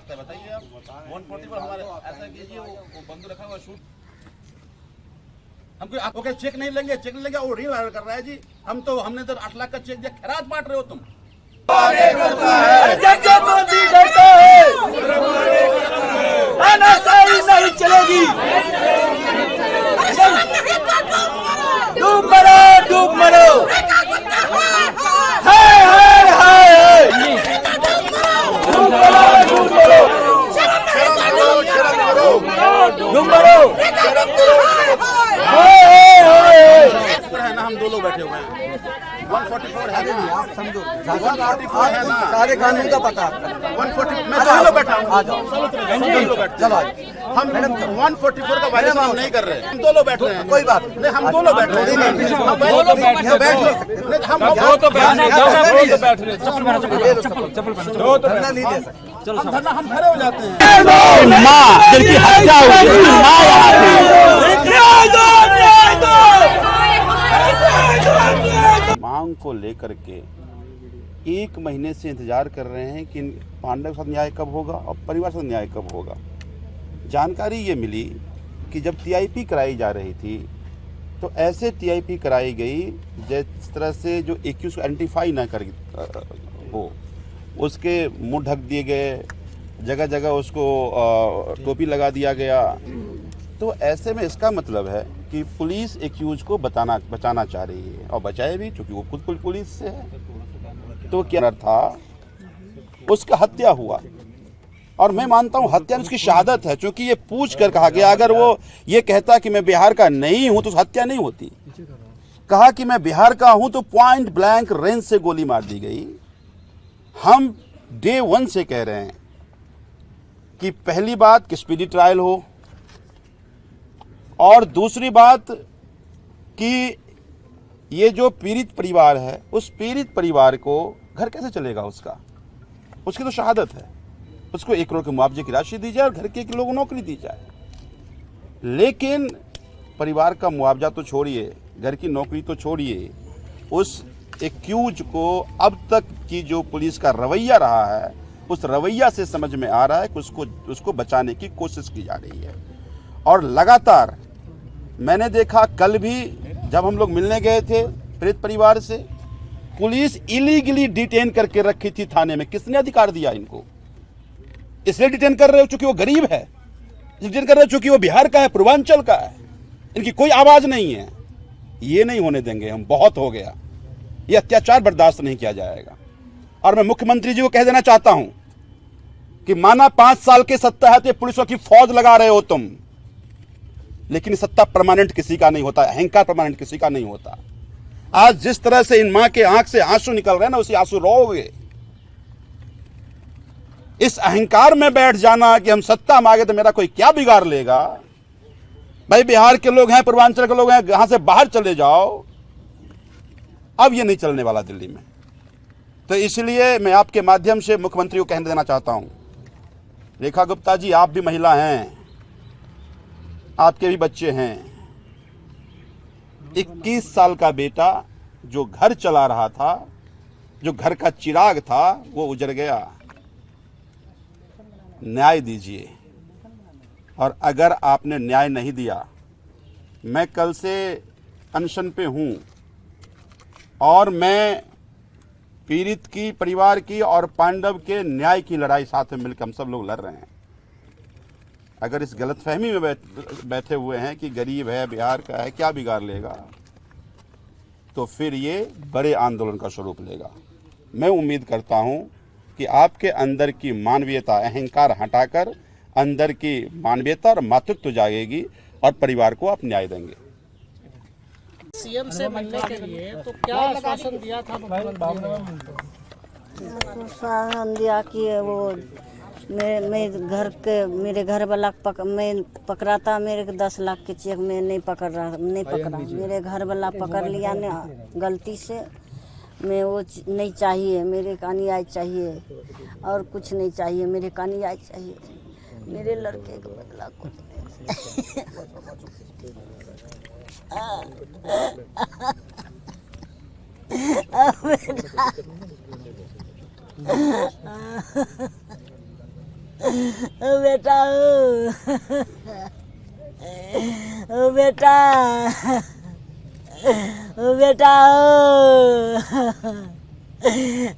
रास्ता है बताइए आप। 140 पर हमारे ऐसा कीजिए, वो बंदूक रखा हुआ शूट हमको ओके चेक नहीं लेंगे, चेक नहीं लेंगे। वो रील वायरल कर रहा है जी। हमने तो 8 लाख का चेक दिया, खैरात बांट रहे हो तुम। नहीं चलेगी। डूब मरो, डूब मरो। हाय हाय हाय, डूब मरो, डूब मरो, डूब मरो। है ना, हम दो लोग बैठे हुए हैं। 144 है ना, आप समझो, 144 है ना, सारे कानून का पता। 140 मैं दो लोग बैठा हूँ। आ जाओ, चलो हम 144 का वायलेशन हम नहीं कर रहे हैं। हम दो लोग बैठ रहे हैं। कोई बात नहीं, हम दो लोग बैठ रहे हैं। नहीं, हम दो लोग बैठ नहीं सकते। हम धरना नहीं दे सकते। हम खड़े हो जाते हैं। माँ जिनकी हत्या हुई, माँ यहाँ थी। मांग को लेकर के 1 महीने से इंतजार कर रहे हैं कि पांडव के साथ न्याय कब होगा और परिवार के साथ न्याय कब होगा। जानकारी ये मिली कि जब टीआईपी कराई जा रही थी तो ऐसे टीआईपी कराई गई जिस तरह से जो एक्यूज को आइडेंटिफाई ना कर हो, उसके मुंह ढक दिए गए, जगह जगह उसको टोपी लगा दिया गया। तो ऐसे में इसका मतलब है कि पुलिस एक्यूज को बचाना चाह रही है और बचाए भी, क्योंकि वो खुद पुलिस से है। तो क्या था, उसका हत्या हुआ और मैं मानता हूं हत्या उसकी शहादत है, क्योंकि ये पूछ कर कहा गया। अगर वो ये कहता कि मैं बिहार का नहीं हूं तो हत्या नहीं होती। कहा कि मैं बिहार का हूं तो पॉइंट ब्लैंक रेंज से गोली मार दी गई। हम डे 1 से कह रहे हैं कि पहली बात कि स्पीडी ट्रायल हो, और दूसरी बात कि ये जो पीड़ित परिवार है, उस पीड़ित परिवार को घर कैसे चलेगा उसकी तो शहादत है। उसको 1 करोड़ के मुआवजे की राशि दी जाए और घर के लोगों को नौकरी दी जाए। लेकिन परिवार का मुआवजा तो छोड़िए, घर की नौकरी तो छोड़िए, उस एक्यूज को अब तक की जो पुलिस का रवैया रहा है, उस रवैया से समझ में आ रहा है कि उसको बचाने की कोशिश की जा रही है। और लगातार मैंने देखा, कल भी जब हम लोग मिलने गए थे पीड़ित परिवार से, पुलिस इलीगली डिटेन करके रखी थी थाने में। किसने अधिकार दिया इनको? इसलिए डिटेन कर रहे हो क्योंकि वो गरीब है, डिटेन कर रहे हो क्योंकि वो बिहार का है, पूर्वांचल का है, इनकी कोई आवाज नहीं है। ये नहीं होने देंगे हम, बहुत हो गया। ये अत्याचार बर्दाश्त नहीं किया जाएगा। और मैं मुख्यमंत्री जी को कह देना चाहता हूं कि माना 5 साल की सत्ता है तो पुलिसों की फौज लगा रहे हो तुम, लेकिन सत्ता परमानेंट किसी का नहीं होता, अहंकार परमानेंट किसी का नहीं होता। आज जिस तरह से इन मां के आंख से आंसू निकल रहे हैं ना, उसी आंसू रोओगे। इस अहंकार में बैठ जाना कि हम सत्ता मांगे तो मेरा कोई क्या बिगाड़ लेगा। भाई बिहार के लोग हैं, पूर्वांचल के लोग हैं, यहां से बाहर चले जाओ। अब ये नहीं चलने वाला दिल्ली में। तो इसलिए मैं आपके माध्यम से मुख्यमंत्री को कहने देना चाहता हूं, रेखा गुप्ता जी, आप भी महिला हैं, आपके भी बच्चे हैं। 21 साल का बेटा जो घर चला रहा था, जो घर का चिराग था, वो उजड़ गया। न्याय दीजिए। और अगर आपने न्याय नहीं दिया, मैं कल से अनशन पे हूं और मैं पीड़ित की, परिवार की और पांडव के न्याय की लड़ाई साथ में मिलकर हम सब लोग लड़ रहे हैं। अगर इस गलतफहमी में बैठे हुए हैं कि गरीब है, बिहार का है, क्या बिगाड़ लेगा, तो फिर ये बड़े आंदोलन का स्वरूप लेगा। मैं उम्मीद करता हूं कि आपके अंदर की मानवीयता, अहंकार हटाकर अंदर की मानवीयता और मातृत्व जागेगी और परिवार को आप न्याय देंगे। सीएम से मिलने के लिए तो क्या आश्वासन दिया था मुख्यमंत्री ने? आश्वासन दिया कि वो मेरे घर वाला मैं पकड़ा था, मेरे 10 लाख के चेक में नहीं पकड़ा, मेरे घर वाला पकड़ लिया ने गलती से। मैं वो नहीं चाहिए, मेरे का न्याय चाहिए और कुछ नहीं चाहिए, मेरे का न्याय चाहिए, मेरे लड़के का बदला कुछ नहीं। बेटा ओ बेटा ओ बेटा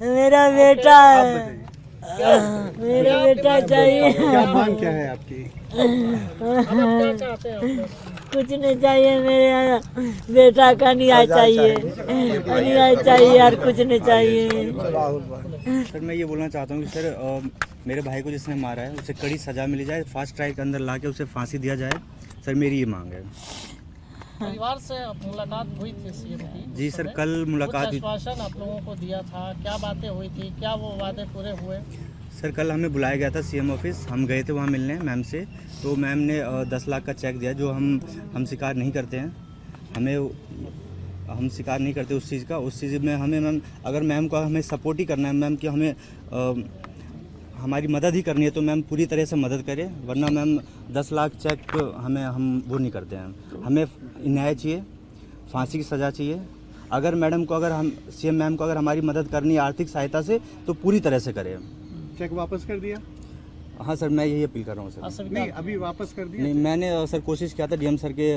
मेरा बेटा मेरा बेटा चाहिए। क्या मांग क्या है आपकी? क्या चाहते हैं आप लोग? कुछ नहीं चाहिए, मेरे बेटा का न्याय चाहिए, न्याय चाहिए यार, कुछ नहीं चाहिए। सर मैं ये बोलना चाहता हूँ कि सर मेरे भाई को जिसने मारा है उसे कड़ी सज़ा मिली जाए, फास्ट ट्रैक के अंदर ला के उसे फांसी दिया जाए। सर मेरी ये मांग है। परिवार से मुलाकात हुई थी सीएम की? जी सर, कल मुलाकात कुछ हुई। आश्वासन आप लोगों को दिया था, क्या बातें हुई थी, क्या वो वादे पूरे हुए? सर कल हमें बुलाया गया था सीएम ऑफिस, हम गए थे वहाँ मिलने मैम से। तो मैम ने 10 लाख का चेक दिया, जो हम स्वीकार नहीं करते हैं। हम स्वीकार नहीं करते उस चीज़ का। उस चीज़ में हमें मैम, अगर मैम को हमें सपोर्ट ही करना है मैम कि हमें हमारी मदद ही करनी है, तो मैम पूरी तरह से मदद करें, वरना मैम 10 लाख चेक हम वो नहीं करते हैं। हमें न्याय चाहिए, फांसी की सज़ा चाहिए। अगर मैडम को, अगर हम सीएम मैम को अगर हमारी मदद करनी है आर्थिक सहायता से, तो पूरी तरह से करें। चेक वापस कर दिया? हाँ सर, मैं यही अपील कर रहा हूँ सर। नहीं, अभी वापस कर दिया? नहीं, मैंने सर कोशिश किया था डीएम सर के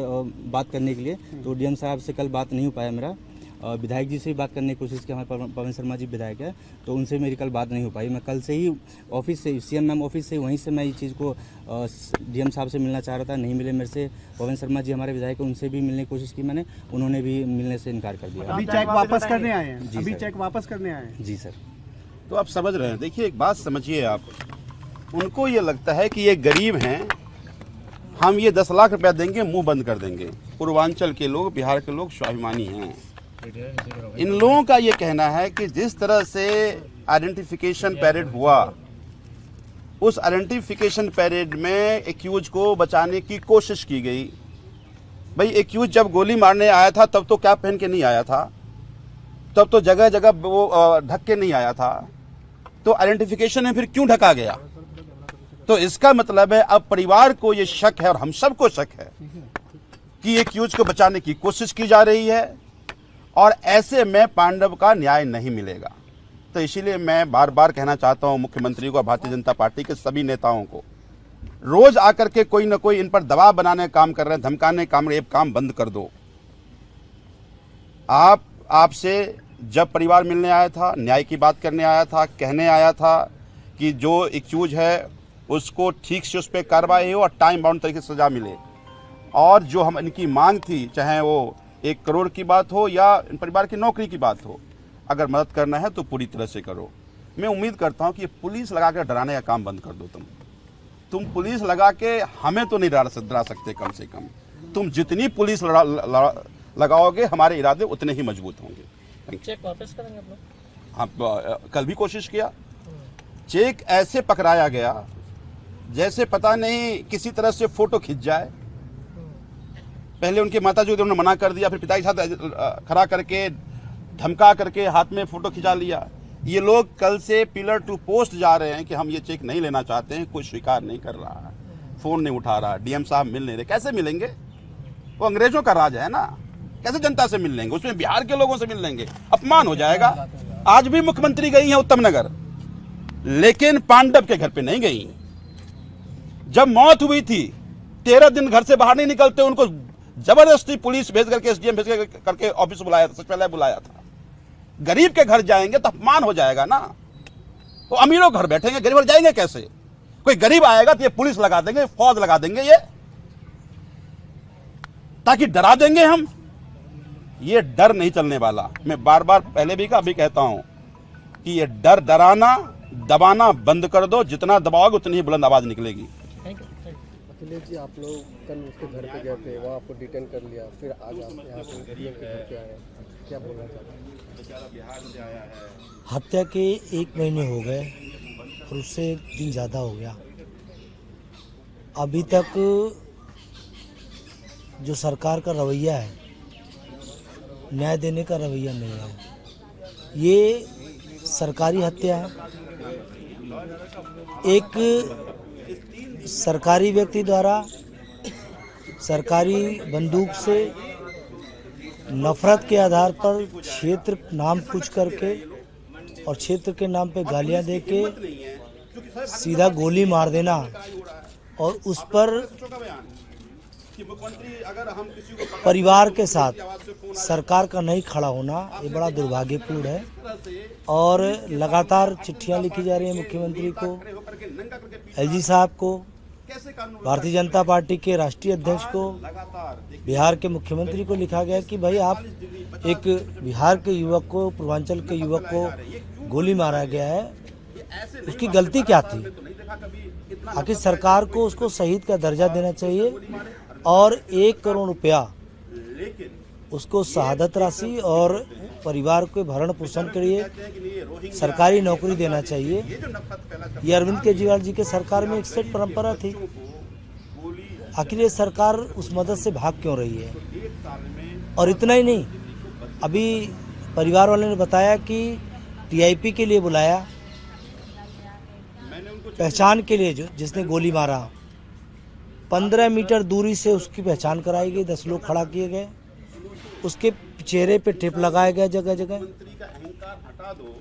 बात करने के लिए, तो डीएम साहब से कल बात नहीं हो पाया मेरा। विधायक जी से भी बात करने की कोशिश की, हमारे पवन शर्मा जी विधायक है, तो उनसे मेरी कल बात नहीं हो पाई। मैं कल से ही ऑफिस से, सीएम मैम ऑफिस से, वहीं से मैं ये चीज़ को डीएम साहब से मिलना चाह रहा था, नहीं मिले मेरे से। पवन शर्मा जी हमारे विधायक, उनसे भी मिलने की कोशिश की मैंने, उन्होंने भी मिलने से इनकार कर दिया। अभी चेक वापस करने आए हैं? जी अभी सर। चेक वापस करने आए हैं? जी सर। तो आप समझ रहे हैं। देखिए एक बात समझिए आप, उनको ये लगता है कि ये गरीब हैं, हम ये 10 लाख रुपया देंगे मुंह बंद कर देंगे। पूर्वांचल के लोग, बिहार के लोग स्वाभिमानी हैं। इन लोगों का ये कहना है कि जिस तरह से आइडेंटिफिकेशन पैरेड हुआ, उस आइडेंटिफिकेशन पैरेड में एक्यूज को बचाने की कोशिश की गई। भाई एक्यूज जब गोली मारने आया था तब तो क्या पहन के नहीं आया था, तब तो जगह जगह वो ढक के नहीं आया था, तो आइडेंटिफिकेशन में फिर क्यों ढका गया? तो इसका मतलब है अब परिवार को ये शक है, और हम सबको शक है, कि एक्यूज को बचाने की कोशिश की जा रही है, और ऐसे में पांडव का न्याय नहीं मिलेगा। तो इसीलिए मैं बार बार कहना चाहता हूं मुख्यमंत्री को, भारतीय जनता पार्टी के सभी नेताओं को, रोज आकर के कोई ना कोई इन पर दबाव बनाने का काम कर रहे हैं, धमकाने का काम, ये काम बंद कर दो। आपसे जब परिवार मिलने आया था, न्याय की बात करने आया था, कहने आया था कि जो एक्यूज है उसको ठीक से उस पर कार्रवाई हो और टाइम बाउंड तरीके से सजा मिले। और जो हम इनकी मांग थी, चाहे वो 1 करोड़ की बात हो या इन परिवार की नौकरी की बात हो, अगर मदद करना है तो पूरी तरह से करो। मैं उम्मीद करता हूं कि ये पुलिस लगा के डराने का काम बंद कर दो। तुम पुलिस लगा के हमें तो नहीं डरा सकते। कम से कम तुम जितनी पुलिस लगाओगे, हमारे इरादे उतने ही मजबूत होंगे। चेक वापस करेंगे आप लोग? हाँ, कल भी कोशिश किया। चेक ऐसे पकड़ाया गया जैसे पता नहीं किसी तरह से फोटो खिंच जाए। पहले उनके माताजी उन्होंने मना कर दिया, फिर पिता के साथ खड़ा करके धमका करके हाथ में फोटो खिंचा लिया। ये लोग कल से पिलर टू पोस्ट जा रहे हैं कि हम ये चेक नहीं लेना चाहते हैं, कोई स्वीकार नहीं कर रहा है, फोन नहीं उठा रहा, डीएम साहब मिल नहीं रहे। कैसे मिलेंगे? वो अंग्रेजों का राज है ना, कैसे जनता से मिल लेंगे? उसमें बिहार के लोगों से मिल लेंगे, अपमान हो जाएगा। आज भी मुख्यमंत्री गई हैं उत्तम नगर, लेकिन पांडव के घर पे नहीं गई। जब मौत हुई थी 13 दिन घर से बाहर नहीं निकलते, उनको जबरदस्ती पुलिस भेज करके, एसडीएम भेज करके ऑफिस बुलाया था, सचिवालय बुलाया था। गरीब के घर जाएंगे तो अपमान हो जाएगा ना। वो अमीरों घर बैठेंगे, गरीब घर जाएंगे कैसे? कोई गरीब आएगा तो ये पुलिस लगा देंगे, फौज लगा देंगे, ये ताकि डरा देंगे हम। ये डर नहीं चलने वाला। मैं बार बार पहले भी कहा, अभी कहता हूं कि ये डर, डराना, दबाना बंद कर दो। जितना दबाओगे उतनी ही बुलंद आवाज निकलेगी। अखिलेश जी, आप लोग कल उसके घर पे गए थे, वहाँ आपको डिटेन कर लिया, फिर आज आप यहाँ पे डीएम के घर पे आए, क्या बोलना चाहते हैं? हत्या के 1 महीने हो गए और उससे 1 दिन ज़्यादा हो गया। अभी तक जो सरकार का रवैया है, न्याय देने का रवैया नहीं है। ये सरकारी हत्या है। एक सरकारी व्यक्ति द्वारा सरकारी बंदूक से नफरत के आधार पर क्षेत्र नाम पूछ करके और क्षेत्र के नाम पे गालियां देके सीधा गोली मार देना और उस पर कि मुख्यमंत्री अगर हम किसी को परिवार के साथ सरकार का नहीं खड़ा होना ये बड़ा दुर्भाग्यपूर्ण है। और लगातार चिट्ठियां लिखी जा रही हैं मुख्यमंत्री को, एलजी साहब को, भारतीय जनता पार्टी के राष्ट्रीय अध्यक्ष को, बिहार के मुख्यमंत्री को लिखा गया कि भाई आप एक बिहार के युवक को, पूर्वांचल के युवक को गोली मारा गया है, उसकी गलती क्या थी? आखिर सरकार को उसको शहीद का दर्जा देना चाहिए और 1 करोड़ रुपया उसको शहादत राशि और परिवार को भरण पोषण के लिए सरकारी नौकरी देना चाहिए। ये अरविंद केजरीवाल जी के सरकार में एक सेट परंपरा थी। आखिर ये सरकार उस मदद से भाग क्यों रही है? और इतना ही नहीं, अभी परिवार वाले ने बताया कि टीआईपी के लिए बुलाया, पहचान के लिए, जो जिसने गोली मारा 15 मीटर दूरी से उसकी पहचान कराई गई, 10 लोग खड़ा किए गए, उसके चेहरे पे टेप लगाया गया जगह जगह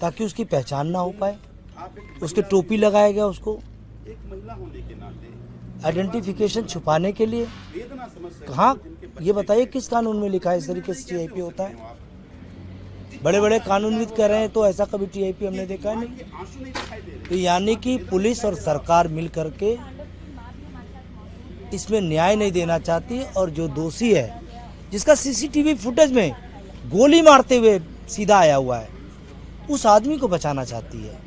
ताकि उसकी पहचान ना हो पाए, उसके टोपी लगाया गया, उसको आइडेंटिफिकेशन छुपाने के लिए। कहाँ ये बताइए किस कानून में लिखा है इस तरीके से टीआईपी होता है? बड़े बड़े कानूनविद कह रहे हैं तो ऐसा कभी टीआईपी हमने देखा नहीं। तो यानी कि पुलिस और सरकार मिल करके इसमें न्याय नहीं देना चाहती और जो दोषी है, जिसका सीसीटीवी फुटेज में गोली मारते हुए सीधा आया हुआ है, उस आदमी को बचाना चाहती है।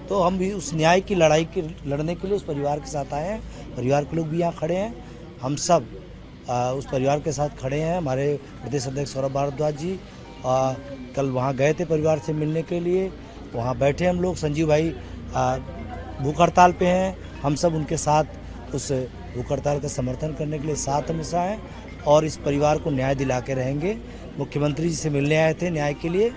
तो हम भी उस न्याय की लड़ाई के लड़ने के लिए उस परिवार के साथ आए हैं। परिवार के लोग भी यहाँ खड़े हैं, हम सब उस परिवार के साथ खड़े हैं। हमारे प्रदेश अध्यक्ष सौरभ भारद्वाज जी कल वहाँ गए थे परिवार से मिलने के लिए, वहाँ बैठे हम लोग। संजीव भाई भूख हड़ताल पे हैं, हम सब उनके साथ उस भूख हड़ताल का समर्थन करने के लिए साथ हमेशा हैं और इस परिवार को न्याय दिला के रहेंगे। मुख्यमंत्री जी से मिलने आए थे न्याय के लिए,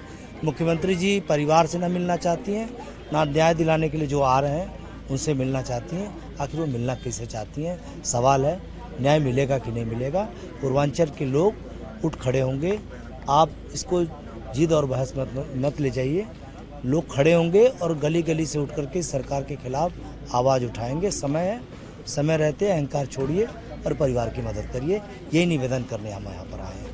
मुख्यमंत्री जी परिवार से ना मिलना चाहती हैं, ना न्याय दिलाने के लिए जो आ रहे हैं उनसे मिलना चाहती हैं। आखिर वो मिलना कैसे चाहती हैं? सवाल है, न्याय मिलेगा कि नहीं मिलेगा? पूर्वांचल के लोग उठ खड़े होंगे। आप इसको जिद और बहस मत ले जाइए। लोग खड़े होंगे और गली गली से उठ करके सरकार के खिलाफ आवाज़ उठाएंगे। समय है, समय रहते अहंकार छोड़िए और परिवार की मदद करिए। यही निवेदन करने हम यहाँ पर आए हैं।